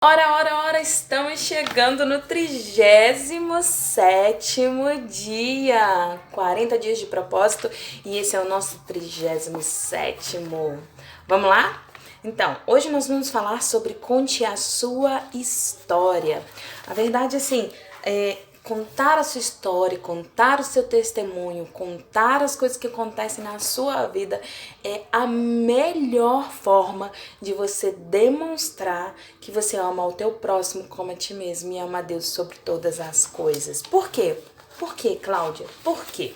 Ora, estamos chegando no 37º dia, 40 dias de propósito, e esse é o nosso 37º. Vamos lá? Então, hoje nós vamos falar sobre conte a sua história. A verdade, assim, contar a sua história, contar o seu testemunho, contar as coisas que acontecem na sua vida é a melhor forma de você demonstrar que você ama o teu próximo como a ti mesmo e ama a Deus sobre todas as coisas. Por quê? Por quê, Cláudia? Por quê?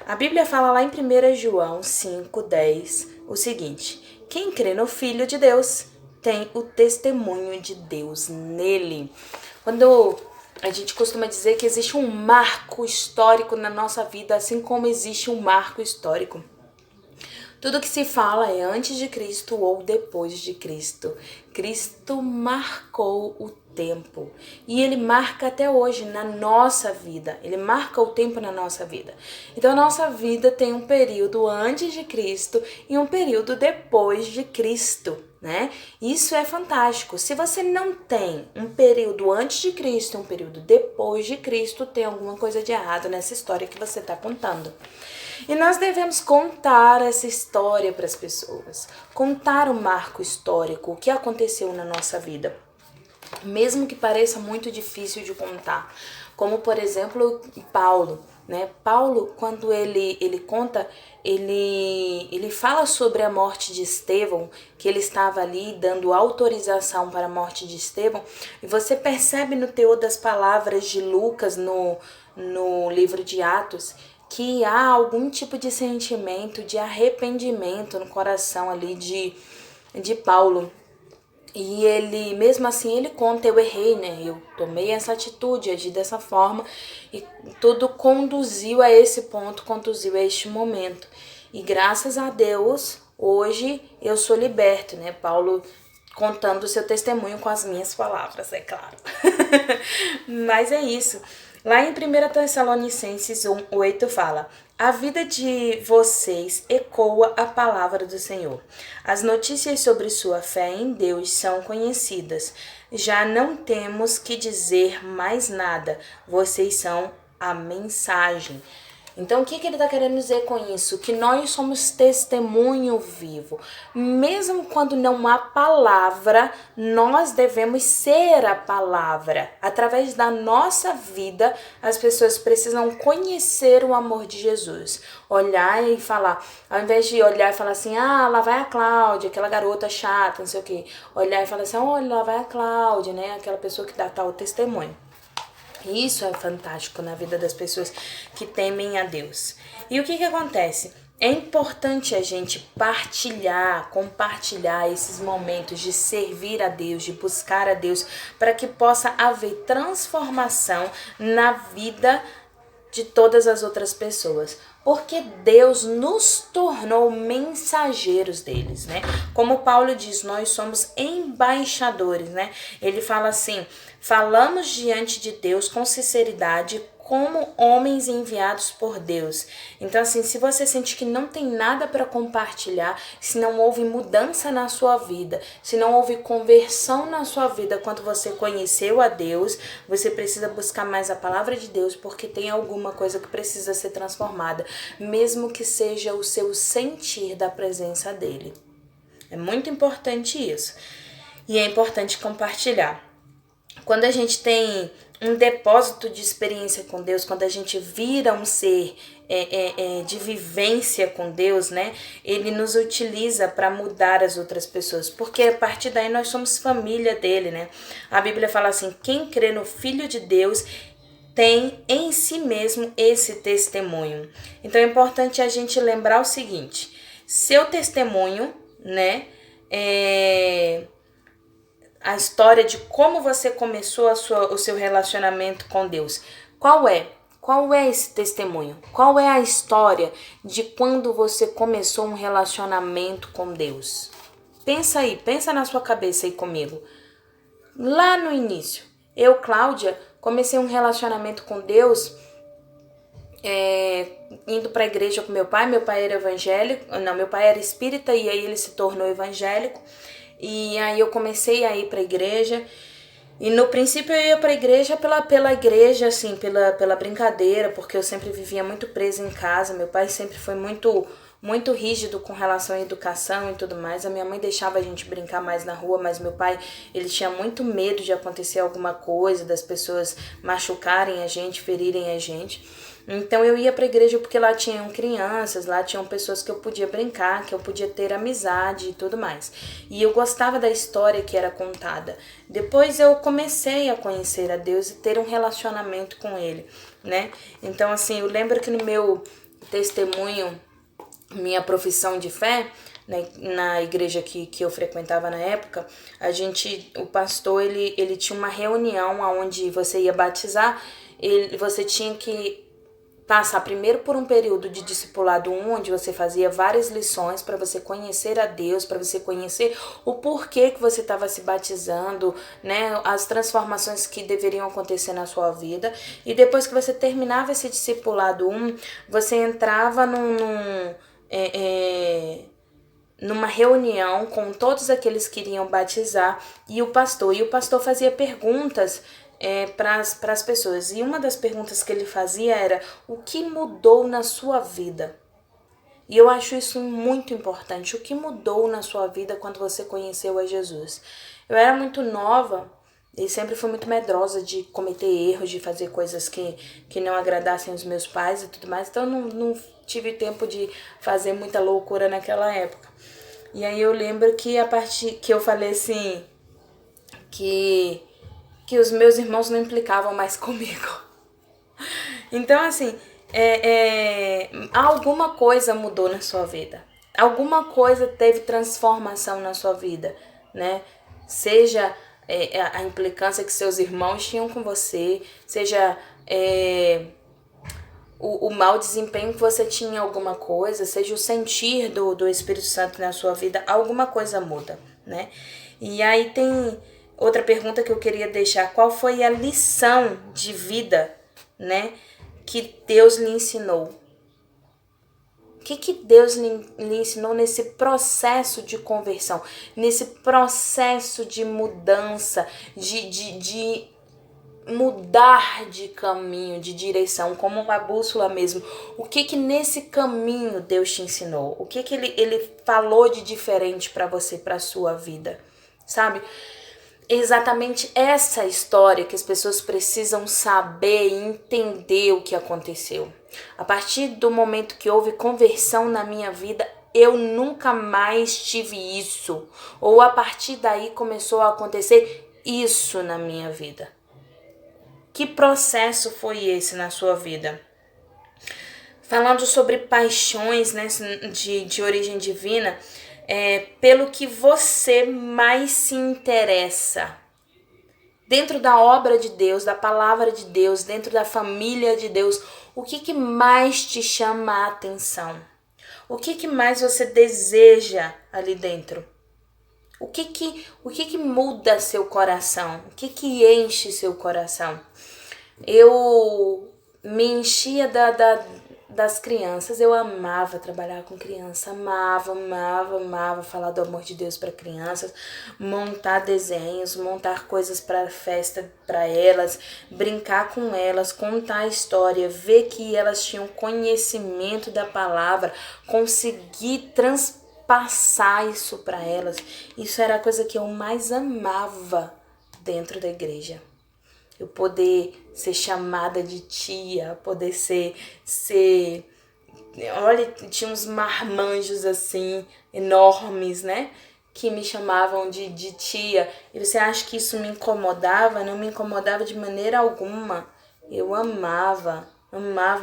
A Bíblia fala lá em 1 João 5,10 o seguinte: quem crê no Filho de Deus tem o testemunho de Deus nele. Quando a gente costuma dizer que existe um marco histórico na nossa vida, assim como existe um marco histórico. Tudo que se fala é antes de Cristo ou depois de Cristo. Cristo marcou o tempo e ele marca até hoje na nossa vida. Ele marca o tempo na nossa vida. Então a nossa vida tem um período antes de Cristo e um período depois de Cristo, né? Isso é fantástico. Se você não tem um período antes de Cristo e um período depois de Cristo, tem alguma coisa de errado nessa história que você está contando. E nós devemos contar essa história para as pessoas, contar o marco histórico, o que aconteceu na nossa vida, mesmo que pareça muito difícil de contar. Como, por exemplo, Paulo, né? Paulo, quando ele conta, ele fala sobre a morte de Estevão, que ele estava ali dando autorização para a morte de Estevão, e você percebe no teor das palavras de Lucas no livro de Atos, que há algum tipo de sentimento de arrependimento no coração ali de Paulo. E ele, mesmo assim, ele conta, eu errei, né? Eu tomei essa atitude, agi dessa forma, e tudo conduziu a esse ponto, conduziu a este momento. E graças a Deus, hoje eu sou liberto, né? Paulo contando o seu testemunho com as minhas palavras, é claro. Mas é isso. Lá em 1 Tessalonicenses 1:8 fala: a vida de vocês ecoa a palavra do Senhor. As notícias sobre sua fé em Deus são conhecidas. Já não temos que dizer mais nada. Vocês são a mensagem. Então, o que ele está querendo dizer com isso? Que nós somos testemunho vivo. Mesmo quando não há palavra, nós devemos ser a palavra. Através da nossa vida, as pessoas precisam conhecer o amor de Jesus. Olhar e falar, ao invés de olhar e falar assim, ah, lá vai a Cláudia, aquela garota chata, não sei o quê. Olhar e falar assim, olha, lá vai a Cláudia, né? Aquela pessoa que dá tal testemunho. Isso é fantástico na vida das pessoas que temem a Deus. E o que acontece? É importante a gente compartilhar esses momentos de servir a Deus, de buscar a Deus, para que possa haver transformação na vida de todas as outras pessoas, porque Deus nos tornou mensageiros deles, né? Como Paulo diz, nós somos embaixadores, né? Ele fala assim: falamos diante de Deus com sinceridade, como homens enviados por Deus. Então, assim, se você sente que não tem nada para compartilhar, se não houve mudança na sua vida, se não houve conversão na sua vida quando você conheceu a Deus, você precisa buscar mais a palavra de Deus, porque tem alguma coisa que precisa ser transformada, mesmo que seja o seu sentir da presença dele. É muito importante isso. E é importante compartilhar. Quando a gente tem um depósito de experiência com Deus, quando a gente vira um ser de vivência com Deus, né? Ele nos utiliza para mudar as outras pessoas, porque a partir daí nós somos família dele, né? A Bíblia fala assim: quem crê no Filho de Deus tem em si mesmo esse testemunho. Então é importante a gente lembrar o seguinte: seu testemunho, né? A história de como você começou o seu relacionamento com Deus. Qual é? Qual é esse testemunho? Qual é a história de quando você começou um relacionamento com Deus? Pensa aí, pensa na sua cabeça aí comigo. Lá no início, eu, Cláudia, comecei um relacionamento com Deus indo para a igreja com meu pai. Meu pai era evangélico, não, meu pai era espírita e aí ele se tornou evangélico. E aí eu comecei a ir para a igreja. E no princípio eu ia para a igreja pela igreja, assim, pela brincadeira, porque eu sempre vivia muito presa em casa. Meu pai sempre foi muito rígido com relação à educação e tudo mais. A minha mãe deixava a gente brincar mais na rua, mas meu pai, ele tinha muito medo de acontecer alguma coisa, das pessoas machucarem a gente, ferirem a gente. Então eu ia para a igreja porque lá tinham crianças, lá tinham pessoas que eu podia brincar, que eu podia ter amizade e tudo mais. E eu gostava da história que era contada. Depois eu comecei a conhecer a Deus e ter um relacionamento com Ele, né? Então assim, eu lembro que no meu testemunho, minha profissão de fé, né, na igreja que eu frequentava na época, o pastor, ele tinha uma reunião onde você ia batizar, você tinha que passar primeiro por um período de discipulado 1, onde você fazia várias lições para você conhecer a Deus, para você conhecer o porquê que você estava se batizando, né, as transformações que deveriam acontecer na sua vida. E depois que você terminava esse discipulado 1, você entrava numa reunião com todos aqueles que iriam batizar e o pastor fazia perguntas para as pessoas. E uma das perguntas que ele fazia era: o que mudou na sua vida? E eu acho isso muito importante. O que mudou na sua vida quando você conheceu a Jesus? Eu era muito nova e sempre fui muito medrosa de cometer erros, de fazer coisas que não agradassem os meus pais e tudo mais. Então eu não tive tempo de fazer muita loucura naquela época. E aí eu lembro que a partir que eu falei assim, que os meus irmãos não implicavam mais comigo. Então, assim, alguma coisa mudou na sua vida. Alguma coisa teve transformação na sua vida, né? Seja a implicância que seus irmãos tinham com você, seja o mau desempenho que você tinha em alguma coisa, seja o sentir do Espírito Santo na sua vida, alguma coisa muda, né? E aí tem outra pergunta que eu queria deixar: qual foi a lição de vida, né, que Deus lhe ensinou? O que Deus lhe ensinou nesse processo de conversão, nesse processo de mudança, de mudar de caminho, de direção, como uma bússola mesmo? O que nesse caminho Deus te ensinou? O que ele falou de diferente para você, para a sua vida? Sabe? Exatamente essa história que as pessoas precisam saber e entender o que aconteceu. A partir do momento que houve conversão na minha vida, eu nunca mais tive isso. Ou a partir daí começou a acontecer isso na minha vida. Que processo foi esse na sua vida? Falando sobre paixões, né, de origem divina, pelo que você mais se interessa. Dentro da obra de Deus, da palavra de Deus, dentro da família de Deus, o que mais te chama a atenção? O que mais você deseja ali dentro? O que muda seu coração? O que enche seu coração? Eu me enchia das crianças. Eu amava trabalhar com criança, amava falar do amor de Deus para crianças, montar desenhos, montar coisas para festa para elas, brincar com elas, contar a história, ver que elas tinham conhecimento da palavra, conseguir transpassar isso para elas. Isso era a coisa que eu mais amava dentro da igreja. Eu poder ser chamada de tia, poder ser... Olha, tinha uns marmanjos assim, enormes, né? Que me chamavam de tia. E você acha que isso me incomodava? Não me incomodava de maneira alguma. Eu amava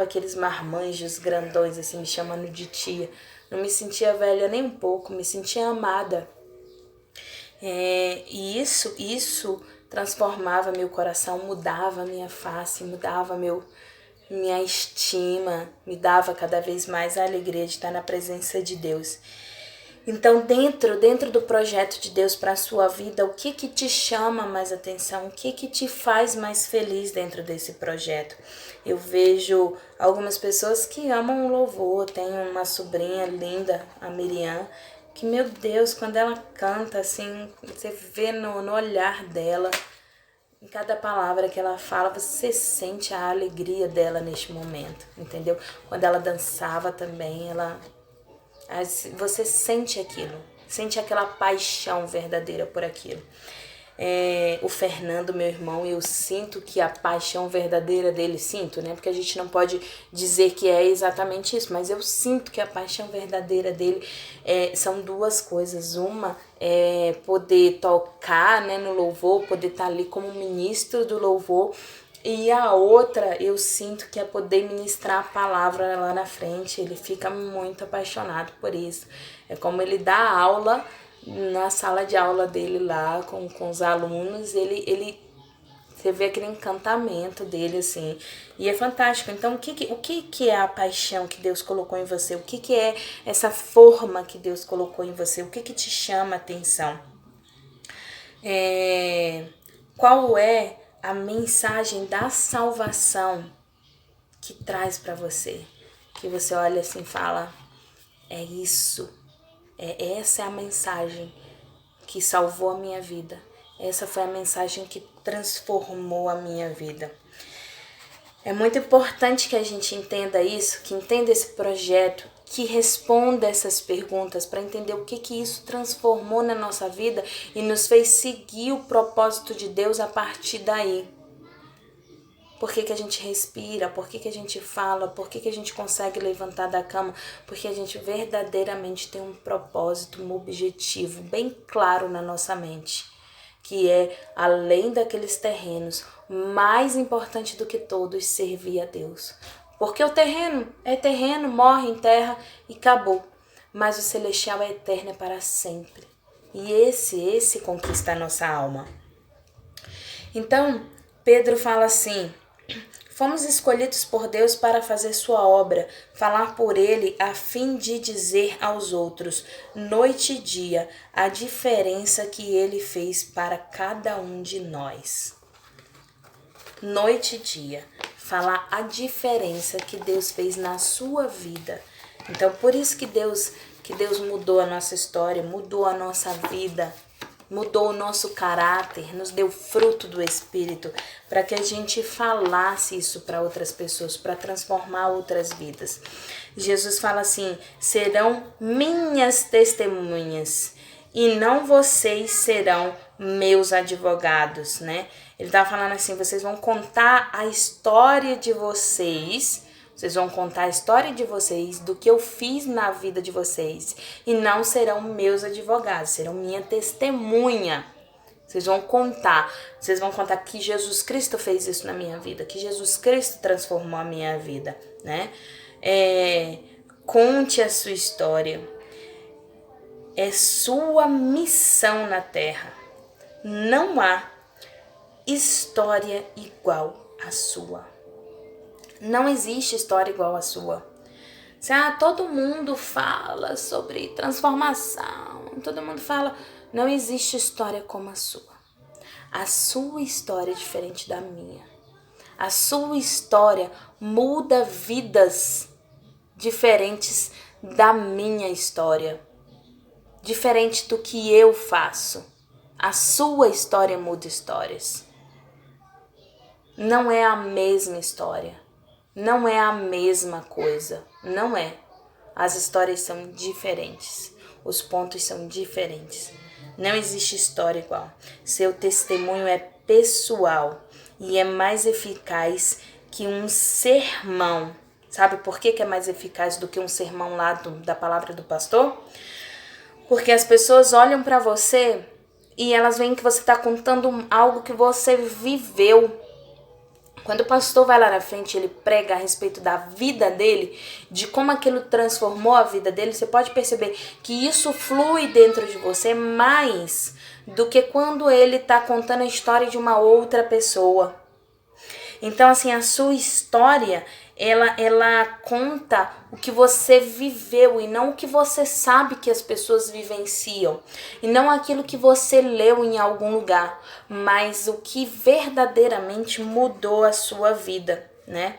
aqueles marmanjos grandões assim, me chamando de tia. Não me sentia velha nem um pouco, me sentia amada. E isso transformava meu coração, mudava minha face, mudava minha estima, me dava cada vez mais a alegria de estar na presença de Deus. Então, dentro do projeto de Deus para a sua vida, o que te chama mais atenção? O que te faz mais feliz dentro desse projeto? Eu vejo algumas pessoas que amam o louvor. Tenho uma sobrinha linda, a Miriam, que, meu Deus, quando ela canta, assim, você vê no olhar dela, em cada palavra que ela fala, você sente a alegria dela neste momento, entendeu? Quando ela dançava também, você sente aquilo, sente aquela paixão verdadeira por aquilo. O Fernando, meu irmão, eu sinto que a paixão verdadeira dele, sinto, né? Porque a gente não pode dizer que é exatamente isso, mas eu sinto que a paixão verdadeira dele são duas coisas. Uma é poder tocar, né, no louvor, poder estar ali como ministro do louvor, e a outra eu sinto que é poder ministrar a palavra lá na frente. Ele fica muito apaixonado por isso. É como ele dá aula na sala de aula dele lá com os alunos, você vê aquele encantamento dele, assim, e é fantástico. Então, o que é a paixão que Deus colocou em você? O que é essa forma que Deus colocou em você? O que te chama a atenção? Qual é a mensagem da salvação que traz para você? Que você olha assim e fala, é isso. Essa é a mensagem que salvou a minha vida. Essa foi a mensagem que transformou a minha vida. É muito importante que a gente entenda isso, que entenda esse projeto, que responda essas perguntas para entender o que isso transformou na nossa vida e nos fez seguir o propósito de Deus a partir daí. Por que a gente respira? Por que a gente fala? Por que a gente consegue levantar da cama? Porque a gente verdadeiramente tem um propósito, um objetivo bem claro na nossa mente, que é, além daqueles terrenos, mais importante do que todos, servir a Deus. Porque o terreno é terreno, morre em terra e acabou. Mas o celestial é eterno, é para sempre. E esse conquista a nossa alma. Então, Pedro fala assim: fomos escolhidos por Deus para fazer sua obra, falar por ele a fim de dizer aos outros, noite e dia, a diferença que ele fez para cada um de nós. Noite e dia, falar a diferença que Deus fez na sua vida. Então, por isso que Deus mudou a nossa história, mudou a nossa vida, mudou o nosso caráter, nos deu fruto do Espírito, para que a gente falasse isso para outras pessoas, para transformar outras vidas. Jesus fala assim: serão minhas testemunhas e não vocês serão meus advogados, né? Ele tá falando assim: vocês vão contar a história de vocês. Vocês vão contar a história de vocês, do que eu fiz na vida de vocês. E não serão meus advogados, serão minha testemunha. Vocês vão contar que Jesus Cristo fez isso na minha vida, que Jesus Cristo transformou a minha vida, né? Conte a sua história. É sua missão na terra. Não há história igual à sua. Não existe história igual à sua. Todo mundo fala sobre transformação, todo mundo fala, não existe história como a sua. A sua história é diferente da minha. A sua história muda vidas diferentes da minha história. Diferente do que eu faço. A sua história muda histórias. Não é a mesma história. Não é a mesma coisa, não é. As histórias são diferentes, os pontos são diferentes. Não existe história igual. Seu testemunho é pessoal e é mais eficaz que um sermão. Sabe por que é mais eficaz do que um sermão lá da palavra do pastor? Porque as pessoas olham para você e elas veem que você está contando algo que você viveu. Quando o pastor vai lá na frente, ele prega a respeito da vida dele, de como aquilo transformou a vida dele, você pode perceber que isso flui dentro de você mais do que quando ele está contando a história de uma outra pessoa. Então, assim, a sua história, ela conta o que você viveu e não o que você sabe que as pessoas vivenciam. E não aquilo que você leu em algum lugar, mas o que verdadeiramente mudou a sua vida, né?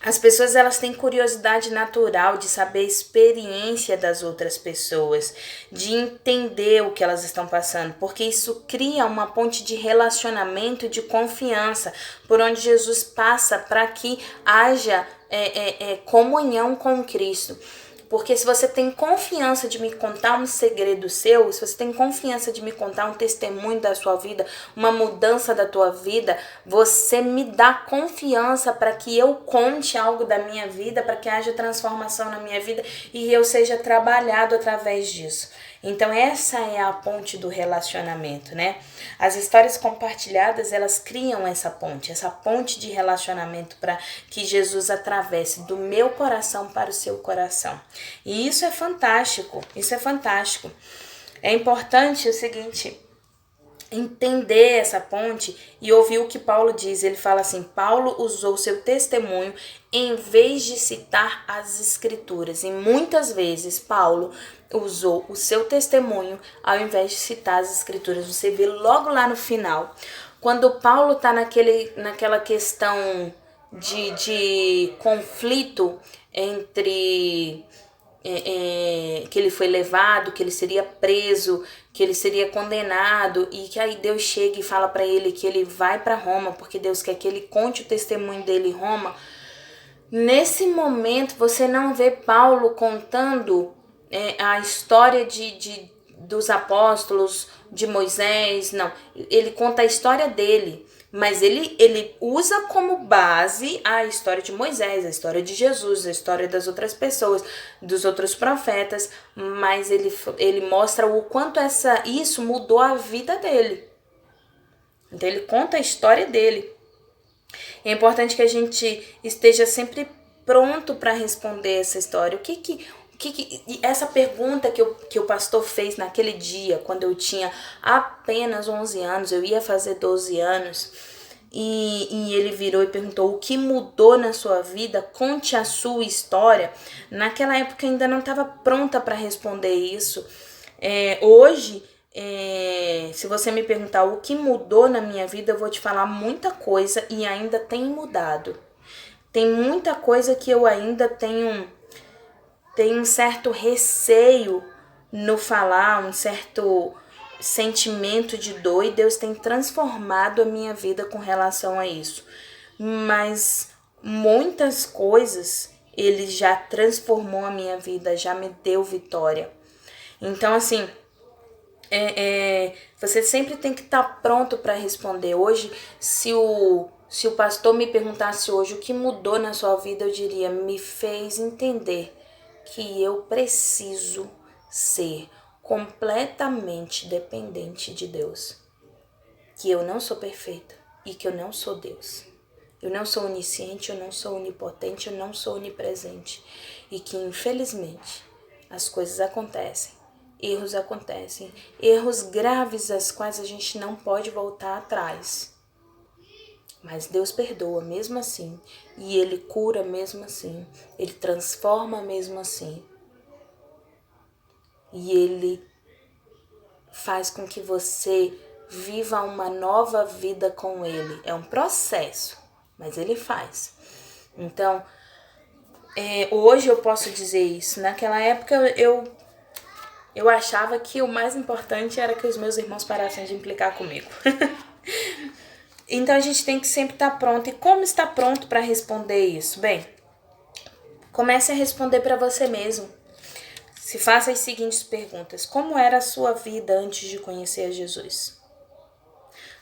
As pessoas elas têm curiosidade natural de saber a experiência das outras pessoas, de entender o que elas estão passando, porque isso cria uma ponte de relacionamento e de confiança, por onde Jesus passa para que haja comunhão com Cristo. Porque se você tem confiança de me contar um segredo seu, se você tem confiança de me contar um testemunho da sua vida, uma mudança da tua vida, você me dá confiança para que eu conte algo da minha vida, para que haja transformação na minha vida e eu seja trabalhado através disso. Então essa é a ponte do relacionamento, né? As histórias compartilhadas, elas criam essa ponte de relacionamento para que Jesus atravesse do meu coração para o seu coração. E isso é fantástico, isso é fantástico. É importante o seguinte, entender essa ponte e ouvir o que Paulo diz. Ele fala assim: Paulo usou seu testemunho em vez de citar as escrituras. E muitas vezes Paulo usou o seu testemunho ao invés de citar as escrituras. Você vê logo lá no final, quando Paulo está naquela questão de conflito entre que ele foi levado, que ele seria preso, que ele seria condenado, e que aí Deus chega e fala para ele que ele vai para Roma, porque Deus quer que ele conte o testemunho dele em Roma. Nesse momento você não vê Paulo contando a história dos apóstolos, de Moisés, não. Ele conta a história dele, mas ele usa como base a história de Moisés, a história de Jesus, a história das outras pessoas, dos outros profetas, mas ele mostra o quanto isso mudou a vida dele. Então ele conta a história dele. É importante que a gente esteja sempre pronto para responder essa história. Essa pergunta que o pastor fez naquele dia, quando eu tinha apenas 11 anos, eu ia fazer 12 anos, e ele virou e perguntou: o que mudou na sua vida? Conte a sua história. Naquela época eu ainda não estava pronta para responder isso. Hoje, se você me perguntar o que mudou na minha vida, eu vou te falar muita coisa e ainda tem mudado. Tem muita coisa que eu ainda tenho um certo receio no falar, um certo sentimento de dor, e Deus tem transformado a minha vida com relação a isso. Mas muitas coisas Ele já transformou a minha vida, já me deu vitória. Então, assim, você sempre tem que estar pronto para responder. Hoje, se o pastor me perguntasse hoje o que mudou na sua vida, eu diria: me fez entender que eu preciso ser completamente dependente de Deus. Que eu não sou perfeita e que eu não sou Deus. Eu não sou onisciente, eu não sou onipotente, eu não sou onipresente. E que, infelizmente, as coisas acontecem. Erros graves às quais a gente não pode voltar atrás. Mas Deus perdoa mesmo assim, e Ele cura mesmo assim, Ele transforma mesmo assim. E Ele faz com que você viva uma nova vida com Ele. É um processo, mas Ele faz. Então, hoje eu posso dizer isso. Naquela época eu achava que o mais importante era que os meus irmãos parassem de implicar comigo. Então a gente tem que sempre estar pronto. E como estar pronto para responder isso? Bem, comece a responder para você mesmo. Se faça as seguintes perguntas: como era a sua vida antes de conhecer a Jesus?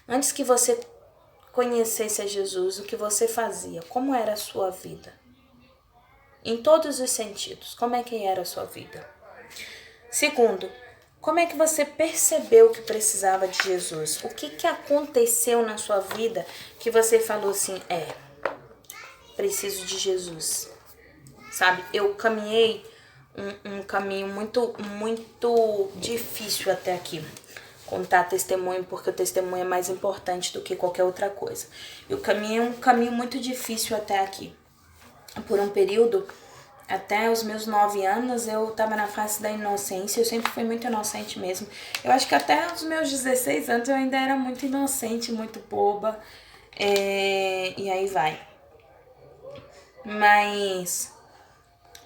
Antes que você conhecesse a Jesus, o que você fazia? Como era a sua vida? Em todos os sentidos, como é que era a sua vida? Segundo, como é que você percebeu que precisava de Jesus? O que aconteceu na sua vida que você falou assim: preciso de Jesus? Sabe, eu caminhei um caminho muito, muito difícil até aqui. Contar testemunho, porque o testemunho é mais importante do que qualquer outra coisa. Eu caminhei um caminho muito difícil até aqui. Por um período, até os meus 9 anos, eu estava na fase da inocência. Eu sempre fui muito inocente mesmo. Eu acho que até os meus 16 anos eu ainda era muito inocente, muito boba. E aí vai. Mas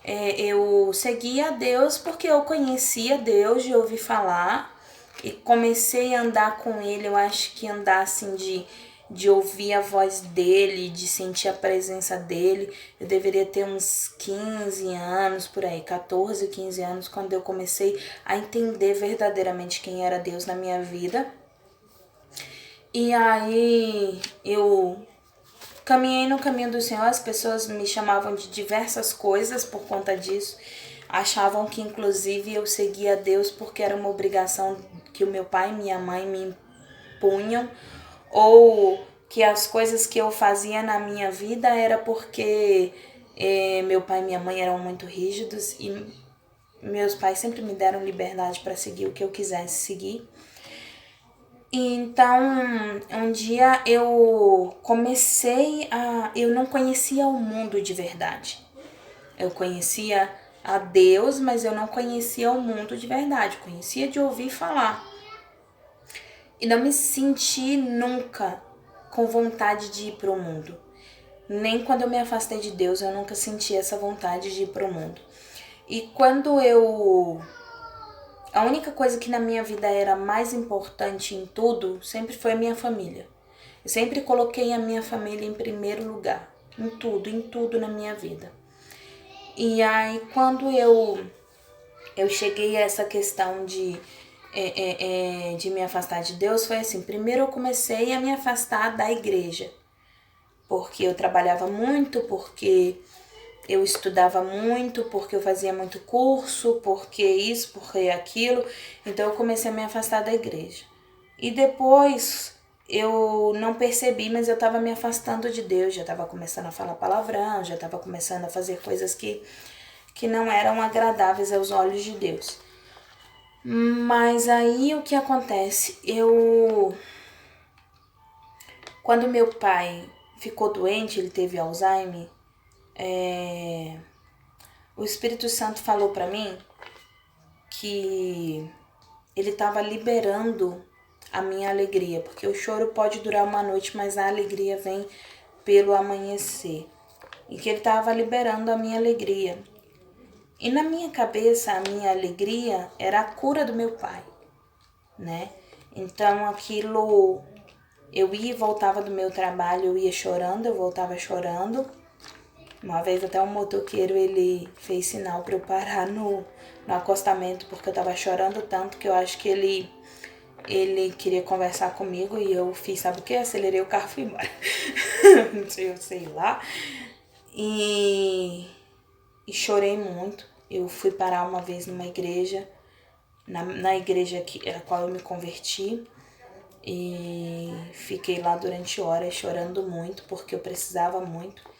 eu seguia a Deus porque eu conhecia Deus, de ouvir falar, e comecei a andar com ele. Eu acho que andar assim de ouvir a voz dele, de sentir a presença dele. Eu deveria ter uns 15 anos por aí, 14, 15 anos, quando eu comecei a entender verdadeiramente quem era Deus na minha vida. E aí eu caminhei no caminho do Senhor. As pessoas me chamavam de diversas coisas por conta disso. Achavam que inclusive eu seguia Deus porque era uma obrigação que o meu pai e minha mãe me impunham, ou que as coisas que eu fazia na minha vida era porque meu pai e minha mãe eram muito rígidos e meus pais sempre me deram liberdade para seguir o que eu quisesse seguir. Então, um dia eu não conhecia o mundo de verdade. Eu conhecia a Deus, mas eu não conhecia o mundo de verdade. Conhecia de ouvir falar. E não me senti nunca com vontade de ir para o mundo. Nem quando eu me afastei de Deus, eu nunca senti essa vontade de ir para o mundo. E quando a única coisa que na minha vida era mais importante em tudo sempre foi a minha família. Eu sempre coloquei a minha família em primeiro lugar, em tudo na minha vida. E aí quando eu cheguei a essa questão de me afastar de Deus, foi assim: primeiro eu comecei a me afastar da igreja, porque eu trabalhava muito, porque eu estudava muito, porque eu fazia muito curso, porque isso, porque aquilo. Então eu comecei a me afastar da igreja. E depois eu não percebi, mas eu estava me afastando de Deus, já estava começando a falar palavrão, já estava começando a fazer coisas que não eram agradáveis aos olhos de Deus. Mas aí o que acontece? Quando meu pai ficou doente, ele teve Alzheimer, o Espírito Santo falou para mim que ele estava liberando a minha alegria, porque o choro pode durar uma noite, mas a alegria vem pelo amanhecer. E que ele estava liberando a minha alegria. E na minha cabeça, a minha alegria era a cura do meu pai, né? Então aquilo, eu ia e voltava do meu trabalho, eu ia chorando, eu voltava chorando. Uma vez até um motoqueiro, ele fez sinal para eu parar no acostamento, porque eu tava chorando tanto que eu acho que ele queria conversar comigo e eu fiz, sabe o que? Acelerei o carro e fui embora. Eu sei lá. E chorei muito. Eu fui parar uma vez numa igreja, na igreja a qual eu me converti. E fiquei lá durante horas chorando muito, porque eu precisava muito.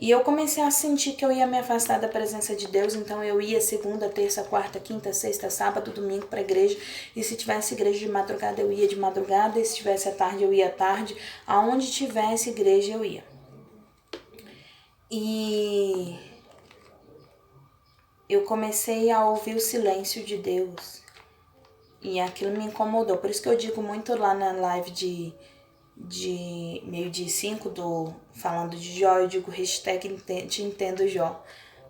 E eu comecei a sentir que eu ia me afastar da presença de Deus, então eu ia segunda, terça, quarta, quinta, sexta, sábado, domingo para a igreja. E se tivesse igreja de madrugada, eu ia de madrugada. E se tivesse à tarde, eu ia à tarde. Aonde tivesse igreja, eu ia. E eu comecei a ouvir o silêncio de Deus. E aquilo me incomodou. Por isso que eu digo muito lá na live de meio-dia 5 falando de Jó, eu digo hashtag te entendo Jó.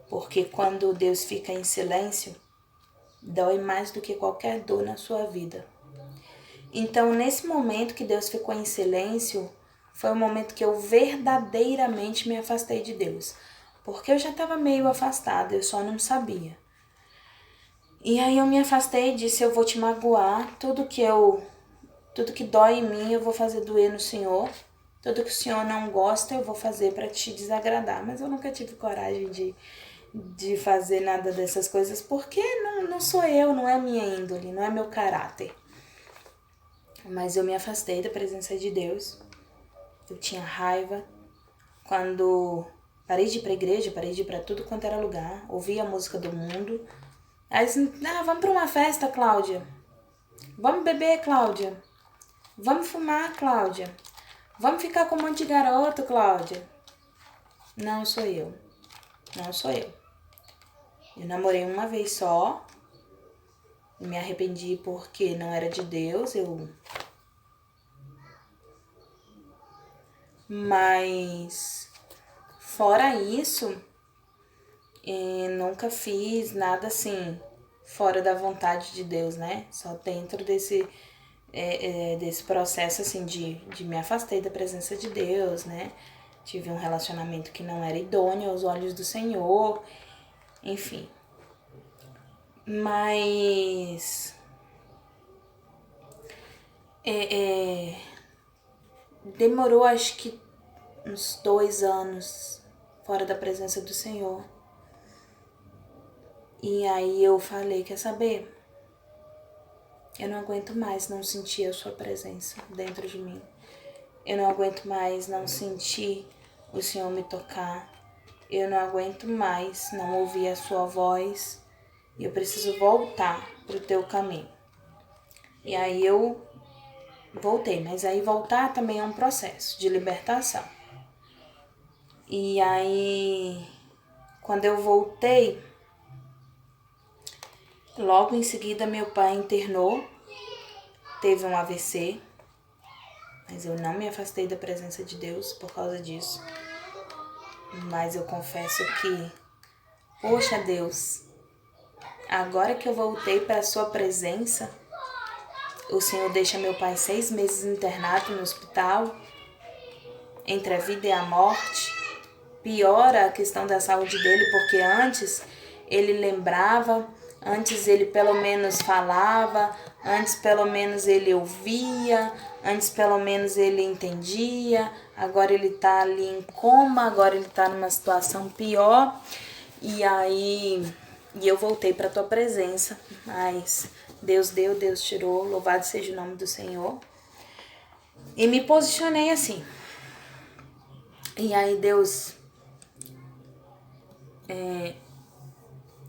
Porque quando Deus fica em silêncio, dói mais do que qualquer dor na sua vida. Então, nesse momento que Deus ficou em silêncio, foi o momento que eu verdadeiramente me afastei de Deus. Porque eu já estava meio afastada, eu só não sabia. E aí eu me afastei e disse: eu vou te magoar, tudo que dói em mim eu vou fazer doer no Senhor. Tudo que o Senhor não gosta eu vou fazer para te desagradar. Mas eu nunca tive coragem de fazer nada dessas coisas, porque não sou eu, não é minha índole, não é meu caráter. Mas eu me afastei da presença de Deus. Eu tinha raiva. Quando parei de ir pra igreja, parei de ir pra tudo quanto era lugar, ouvia a música do mundo. Aí vamos pra uma festa, Cláudia. Vamos beber, Cláudia. Vamos fumar, Cláudia. Vamos ficar com um monte de garoto, Cláudia. Não sou eu. Não sou eu. Eu namorei uma vez só. Me arrependi porque não era de Deus. Mas fora isso, nunca fiz nada assim fora da vontade de Deus, né? Só dentro desse processo assim de me afastei da presença de Deus, né? Tive um relacionamento que não era idôneo aos olhos do Senhor, enfim. Mas demorou acho que uns 2 anos fora da presença do Senhor. E aí eu falei, quer saber? Eu não aguento mais não sentir a sua presença dentro de mim. Eu não aguento mais não sentir o Senhor me tocar. Eu não aguento mais não ouvir a sua voz. E eu preciso voltar pro teu caminho. E aí eu voltei, mas aí voltar também é um processo de libertação. E aí, quando eu voltei, logo em seguida meu pai internou, teve um AVC, mas eu não me afastei da presença de Deus por causa disso. Mas eu confesso que, poxa Deus, agora que eu voltei para a sua presença, o Senhor deixa meu pai 6 meses internado no hospital, entre a vida e a morte. Piora a questão da saúde dele, porque antes ele lembrava, antes ele pelo menos falava, antes pelo menos ele ouvia, antes pelo menos ele entendia. Agora ele tá ali em coma, agora ele tá numa situação pior. E eu voltei para tua presença, mas Deus deu, Deus tirou, louvado seja o nome do Senhor. E me posicionei assim. E aí Deus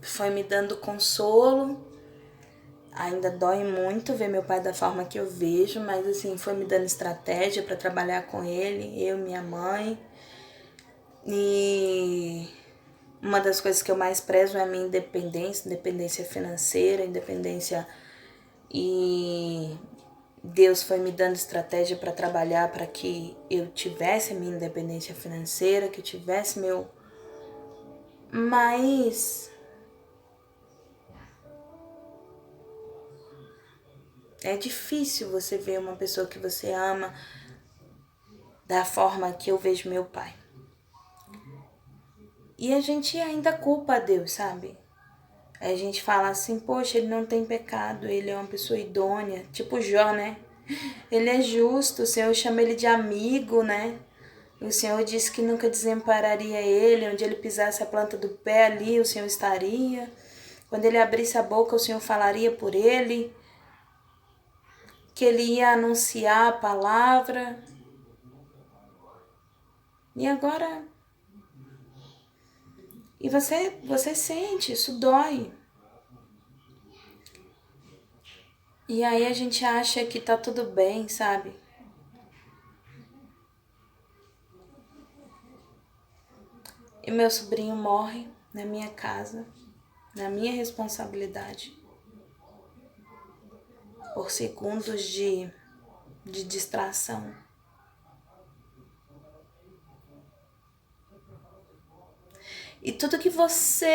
foi me dando consolo. Ainda dói muito ver meu pai da forma que eu vejo, mas assim, foi me dando estratégia para trabalhar com ele, eu e minha mãe. E uma das coisas que eu mais prezo é a minha independência financeira, independência. E Deus foi me dando estratégia para trabalhar para que eu tivesse a minha independência financeira, que eu tivesse meu. Mas é difícil você ver uma pessoa que você ama da forma que eu vejo meu pai. E a gente ainda culpa a Deus, sabe? A gente fala assim, poxa, ele não tem pecado, ele é uma pessoa idônea, tipo Jó, né? Ele é justo, o Senhor chama ele de amigo, né? O Senhor disse que nunca desampararia ele, onde ele pisasse a planta do pé ali, o Senhor estaria. Quando ele abrisse a boca, o Senhor falaria por ele, que ele ia anunciar a palavra. E agora... E você sente, isso dói. E aí a gente acha que tá tudo bem, sabe? E meu sobrinho morre na minha casa, na minha responsabilidade, por segundos de distração. E tudo que você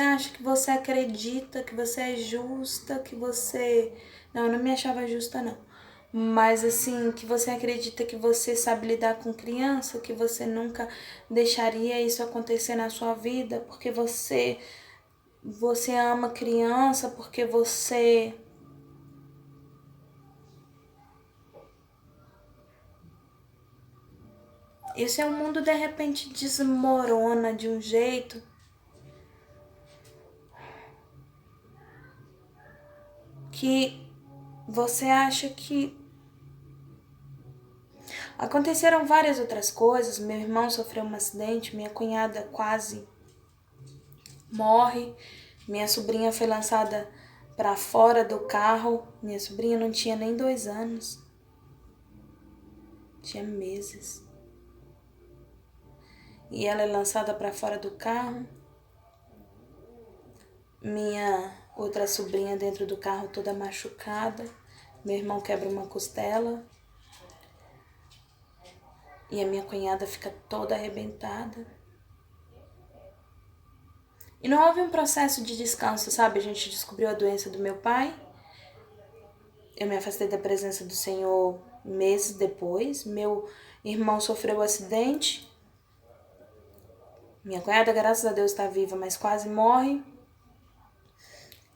acha que você acredita, que você é justa, que você... Não, eu não me achava justa, não. Mas assim, que você acredita que você sabe lidar com criança, que você nunca deixaria isso acontecer na sua vida, porque você ama criança, porque você... Esse é o mundo de repente desmorona de um jeito que você acha que... Aconteceram várias outras coisas, meu irmão sofreu um acidente, minha cunhada quase morre, minha sobrinha foi lançada para fora do carro, minha sobrinha não tinha nem 2 anos, tinha meses. E ela é lançada para fora do carro. Minha outra sobrinha dentro do carro toda machucada. Meu irmão quebra uma costela. E a minha cunhada fica toda arrebentada. E não houve um processo de descanso, sabe? A gente descobriu a doença do meu pai. Eu me afastei da presença do Senhor meses depois. Meu irmão sofreu um acidente. Minha cunhada, graças a Deus, está viva, mas quase morre.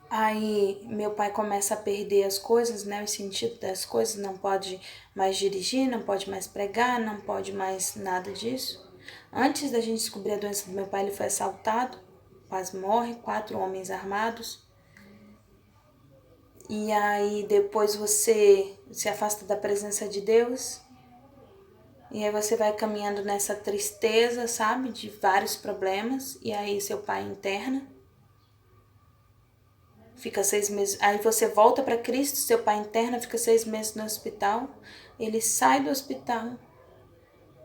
Aí meu pai começa a perder as coisas, né? O sentido das coisas. Não pode mais dirigir, não pode mais pregar, não pode mais nada disso. Antes da gente descobrir a doença do meu pai, ele foi assaltado, quase morre, 4 homens armados. E aí depois você se afasta da presença de Deus. E aí você vai caminhando nessa tristeza, sabe? De vários problemas. E aí seu pai interna. Fica 6 meses. Aí você volta para Cristo, seu pai interna, fica 6 meses no hospital. Ele sai do hospital.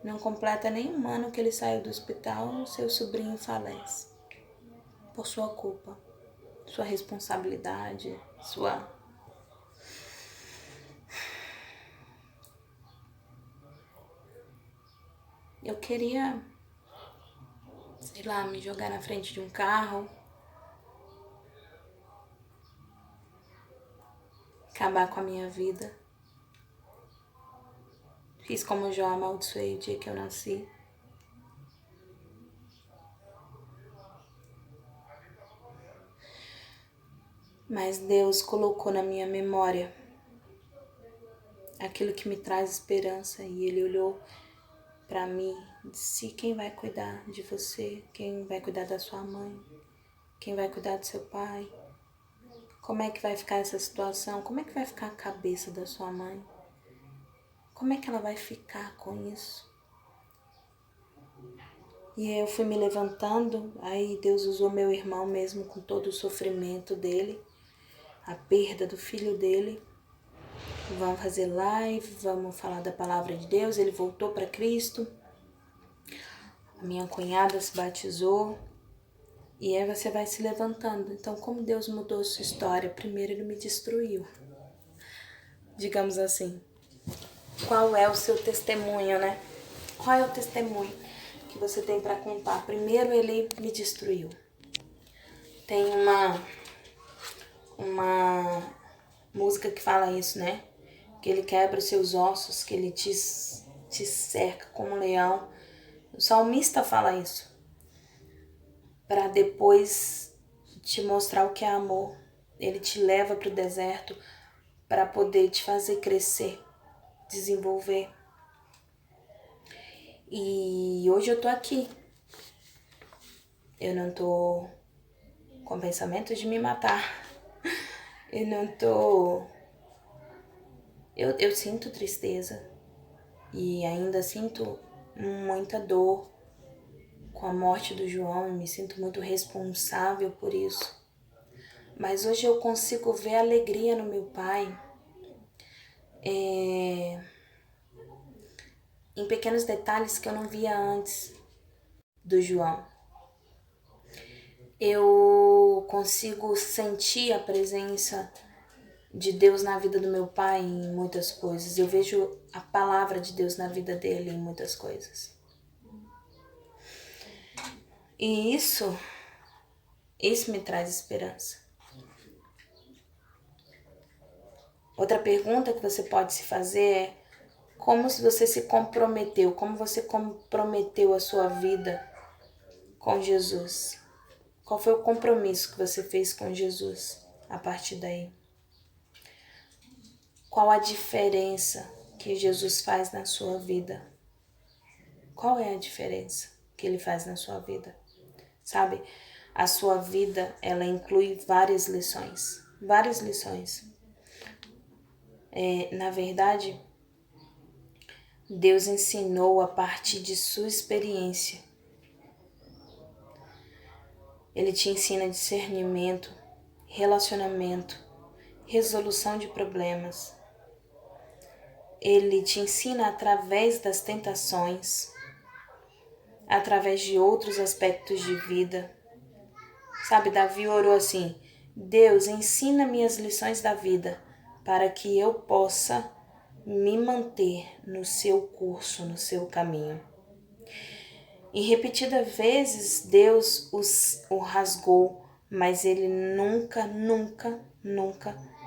Não completa nem um ano que ele saiu do hospital, seu sobrinho falece. Por sua culpa, sua responsabilidade, sua... Eu queria, sei lá, me jogar na frente de um carro, acabar com a minha vida. Fiz como Jó, amaldiçoei o dia que eu nasci. Mas Deus colocou na minha memória aquilo que me traz esperança, e Ele olhou para mim e disse: quem vai cuidar de você? Quem vai cuidar da sua mãe? Quem vai cuidar do seu pai? Como é que vai ficar essa situação? Como é que vai ficar a cabeça da sua mãe? Como é que ela vai ficar com isso? E aí eu fui me levantando, aí Deus usou meu irmão mesmo com todo o sofrimento dele, a perda do filho dele. Vamos fazer live, vamos falar da palavra de Deus. Ele voltou para Cristo. A minha cunhada se batizou. E aí você vai se levantando. Então, como Deus mudou sua história? Primeiro Ele me destruiu. Digamos assim. Qual é o seu testemunho, né? Qual é o testemunho que você tem para contar? Primeiro Ele me destruiu. Tem uma música que fala isso, né? Que Ele quebra os seus ossos, que Ele te cerca como um leão. O salmista fala isso. Para depois te mostrar o que é amor. Ele te leva para o deserto para poder te fazer crescer, desenvolver. E hoje eu tô aqui. Eu não tô com pensamento de me matar. Eu não tô... Eu sinto tristeza. E ainda sinto muita dor com a morte do João. E me sinto muito responsável por isso. Mas hoje eu consigo ver alegria no meu pai. Em pequenos detalhes que eu não via antes do João. Eu consigo sentir a presença de Deus na vida do meu pai em muitas coisas. Eu vejo a palavra de Deus na vida dele em muitas coisas. E isso me traz esperança. Outra pergunta que você pode se fazer é: como você se comprometeu? Como você comprometeu a sua vida com Jesus? Qual foi o compromisso que você fez com Jesus a partir daí? Qual a diferença que Jesus faz na sua vida? Qual é a diferença que Ele faz na sua vida? Sabe, a sua vida, ela inclui várias lições. Várias lições. Na verdade, Deus ensinou a partir de sua experiência. Ele te ensina discernimento, relacionamento, resolução de problemas. Ele te ensina através das tentações, através de outros aspectos de vida. Sabe, Davi orou assim: Deus, ensina-me as lições da vida, para que eu possa me manter no seu curso, no seu caminho. E repetidas vezes Deus o rasgou, mas ele nunca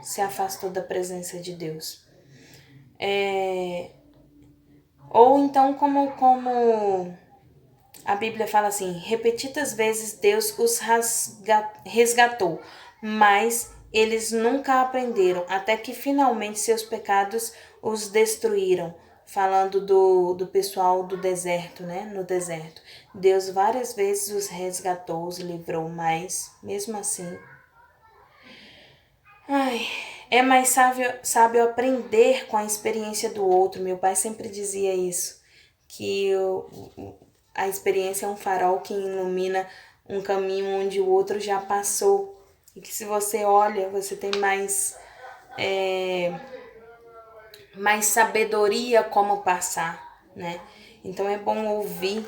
se afastou da presença de Deus. Ou então como a Bíblia fala assim, repetidas vezes Deus os resgatou, mas eles nunca aprenderam, até que finalmente seus pecados os destruíram. Falando do pessoal do deserto, né? No deserto. Deus várias vezes os resgatou, os livrou, mas mesmo assim... é mais sábio aprender com a experiência do outro. Meu pai sempre dizia isso, que a experiência é um farol que ilumina um caminho onde o outro já passou. E que se você olha, você tem mais sabedoria como passar, né? Então é bom ouvir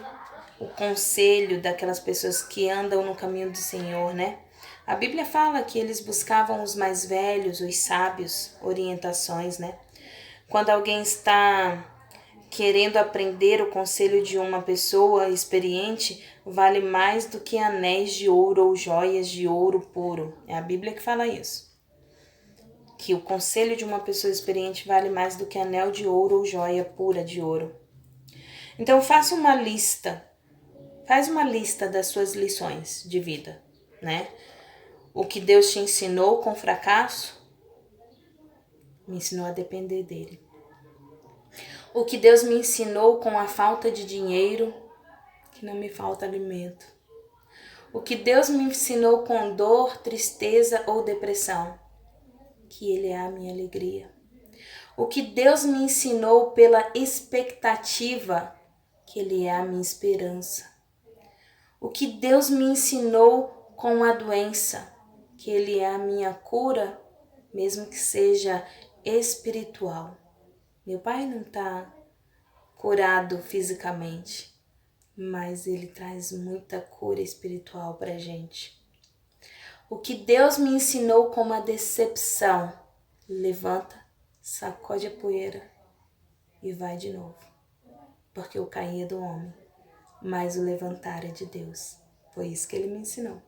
o conselho daquelas pessoas que andam no caminho do Senhor, né? A Bíblia fala que eles buscavam os mais velhos, os sábios, orientações, né? Quando alguém está querendo aprender o conselho de uma pessoa experiente, vale mais do que anéis de ouro ou joias de ouro puro. É a Bíblia que fala isso. Que o conselho de uma pessoa experiente vale mais do que anel de ouro ou joia pura de ouro. Então faça uma lista. Faz uma lista das suas lições de vida, né? O que Deus te ensinou com fracasso, me ensinou a depender dele. O que Deus me ensinou com a falta de dinheiro, que não me falta alimento. O que Deus me ensinou com dor, tristeza ou depressão, que Ele é a minha alegria. O que Deus me ensinou pela expectativa, que Ele é a minha esperança. O que Deus me ensinou com a doença, que Ele é a minha cura, mesmo que seja espiritual. Meu pai não está curado fisicamente, mas Ele traz muita cura espiritual para a gente. O que Deus me ensinou com a decepção, levanta, sacode a poeira e vai de novo. Porque o cair é do homem, mas o levantar é de Deus. Foi isso que Ele me ensinou.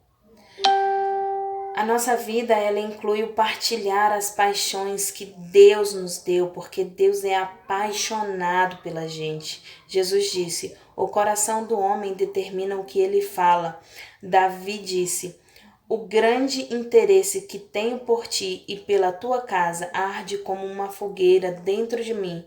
A nossa vida, ela inclui o partilhar as paixões que Deus nos deu, porque Deus é apaixonado pela gente. Jesus disse, o coração do homem determina o que ele fala. Davi disse, o grande interesse que tenho por ti e pela tua casa arde como uma fogueira dentro de mim.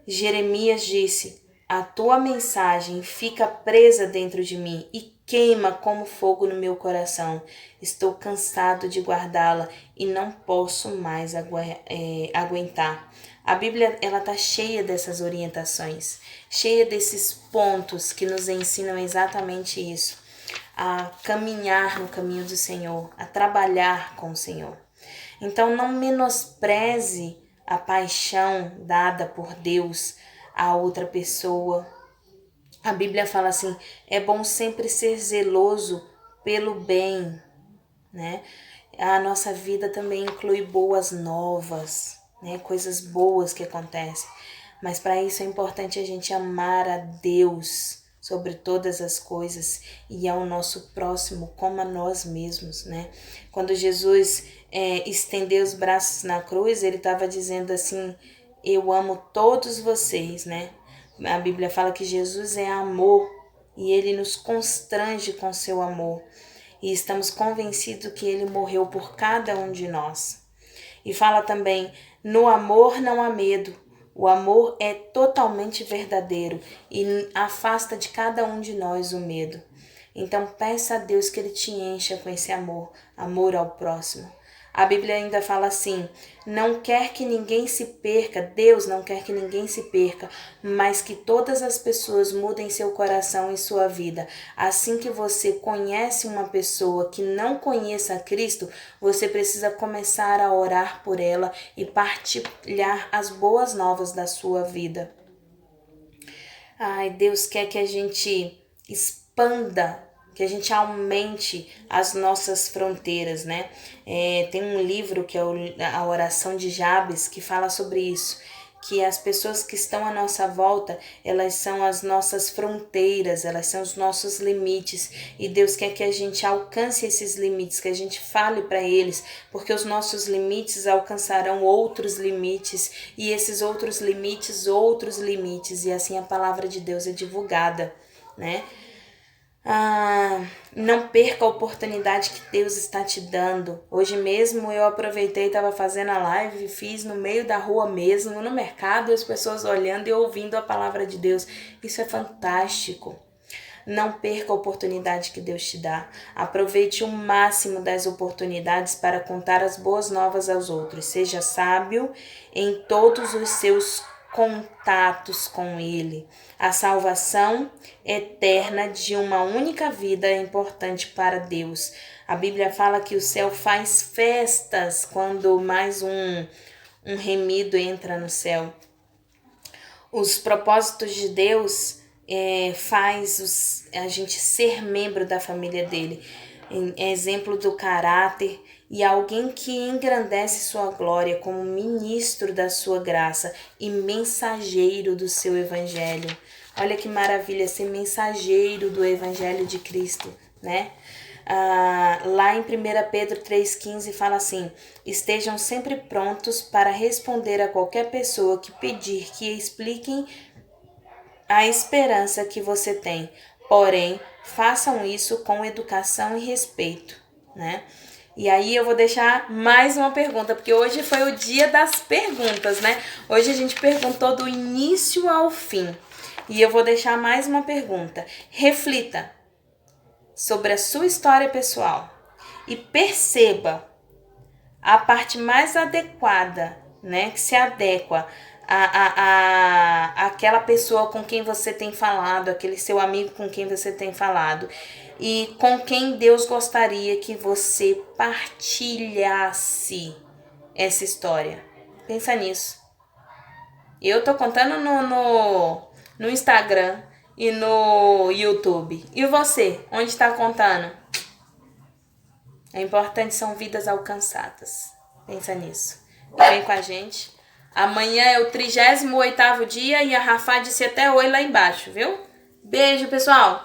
Jeremias disse, a tua mensagem fica presa dentro de mim e queima como fogo no meu coração. Estou cansado de guardá-la e não posso mais aguentar. A Bíblia ela está cheia dessas orientações, cheia desses pontos que nos ensinam exatamente isso. A caminhar no caminho do Senhor, a trabalhar com o Senhor. Então não menospreze a paixão dada por Deus a outra pessoa. A Bíblia fala assim, é bom sempre ser zeloso pelo bem, né? A nossa vida também inclui boas novas, né? Coisas boas que acontecem. Mas para isso é importante a gente amar a Deus sobre todas as coisas e ao nosso próximo como a nós mesmos, né? Quando Jesus estendeu os braços na cruz, ele estava dizendo assim, eu amo todos vocês, né? A Bíblia fala que Jesus é amor e ele nos constrange com seu amor. E estamos convencidos que ele morreu por cada um de nós. E fala também, no amor não há medo. O amor é totalmente verdadeiro e afasta de cada um de nós o medo. Então peça a Deus que Ele te encha com esse amor, amor ao próximo. A Bíblia ainda fala assim, não quer que ninguém se perca, Deus não quer que ninguém se perca, mas que todas as pessoas mudem seu coração e sua vida. Assim que você conhece uma pessoa que não conheça a Cristo, você precisa começar a orar por ela e partilhar as boas novas da sua vida. Ai, Deus quer que a gente expanda, que a gente aumente as nossas fronteiras, né? Tem um livro que é a Oração de Jabes que fala sobre isso, que as pessoas que estão à nossa volta, elas são as nossas fronteiras, elas são os nossos limites. E Deus quer que a gente alcance esses limites, que a gente fale para eles, porque os nossos limites alcançarão outros limites, e esses outros limites, e assim a palavra de Deus é divulgada, né? Não perca a oportunidade que Deus está te dando. Hoje mesmo eu aproveitei, estava fazendo a live, fiz no meio da rua mesmo, no mercado, e as pessoas olhando e ouvindo a palavra de Deus. Isso é fantástico. Não perca a oportunidade que Deus te dá. Aproveite o máximo das oportunidades para contar as boas novas aos outros. Seja sábio em todos os seus contatos com Ele. A salvação eterna de uma única vida é importante para Deus. A Bíblia fala que o céu faz festas quando mais um remido entra no céu. Os propósitos de Deus faz a gente ser membro da família dele. Exemplo do caráter e alguém que engrandece sua glória como ministro da sua graça e mensageiro do seu evangelho. Olha que maravilha ser mensageiro do evangelho de Cristo, né? Lá em 1 Pedro 3,15 fala assim: estejam sempre prontos para responder a qualquer pessoa que pedir que expliquem a esperança que você tem, porém, façam isso com educação e respeito, né? E aí eu vou deixar mais uma pergunta, porque hoje foi o dia das perguntas, né? Hoje a gente perguntou do início ao fim. E eu vou deixar mais uma pergunta. Reflita sobre a sua história pessoal e perceba a parte mais adequada, né? Que se adequa aquela pessoa com quem você tem falado, aquele seu amigo com quem você tem falado, e com quem Deus gostaria que você partilhasse essa história. Pensa nisso. Eu tô contando no Instagram e no YouTube. E você? Onde está contando? É importante, são vidas alcançadas. Pensa nisso. E vem com a gente. Amanhã é o 38º dia e a Rafá disse até oi lá embaixo, viu? Beijo, pessoal.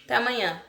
Até amanhã.